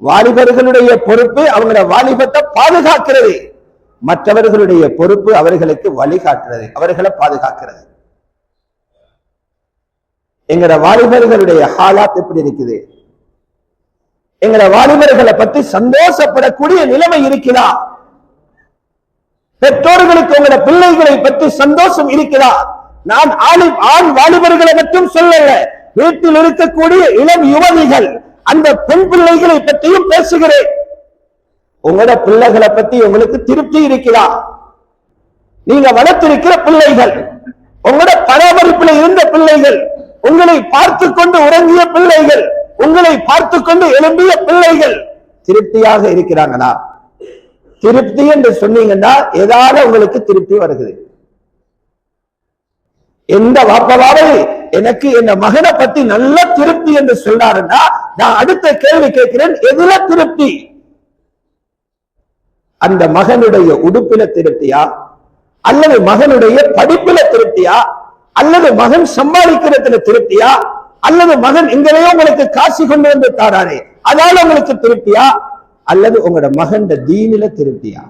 வாலிபர்களுடைய பொறுப்பு அவங்களோட வாலிபத்தை பாதுகாக்கிறது, மற்றவர்களுடைய பொறுப்பு அவர்களுக்கு வழிகாட்டுறது, அவர்களை பாதுகாக்கிறது. எங்கட வாலிபர்களுடைய ஹாலாத் எப்படி இருக்குது? எங்கட வாலிபர்களை பற்றி சந்தோஷப்படக்கூடிய நிலைமை இருக்கிறா? பெற்றோர்களுக்கு உங்களோட பிள்ளைகளை பற்றி சந்தோஷம் இருக்கிறா? நான் ஆண் வாலிபர்களை மட்டும் சொல்லல, வீட்டில் இருக்கக்கூடிய இளம் யுவதிகள் அந்த பெண் பிள்ளைகளை பற்றியும் பேசுகிறேன். உங்களோட பிள்ளைகளை பற்றி உங்களுக்கு திருப்தி இருக்கிறா? நீங்க வளர்த்திருக்கிற பிள்ளைகள், உங்களோட பராமரிப்பில் இருந்த பிள்ளைகள், உங்களை பார்த்து கொண்டு உறங்கிய பிள்ளைகள், உங்களை பார்த்து கொண்டு எழும்பிய பிள்ளைகள் திருப்தியாக இருக்கிறாங்களா? திருப்தி என்று சொன்னீங்கன்னா ஏதாவது உங்களுக்கு திருப்தி வருகிறது. எந்த வாப்பாவது எனக்கு என் மகனை பத்தி நல்ல திருப்தி என்று சொன்னாருன்னா நான் அடுத்த கேள்வி கேட்கிறேன், எதுல திருப்தி? அந்த மகனுடைய உடுப்பில திருப்தியா, அல்லது மகனுடைய படிப்பில திருப்தியா, அல்லது மகன் சம்பாதிக்கிறதுல திருப்தியா, அல்லது மகன் எங்களையோ உங்களுக்கு காசு கொண்டு வந்து தாராரே அதனால உங்களுக்கு திருப்தியா, அல்லது உங்களோட மகன் தீனில திருப்தியா?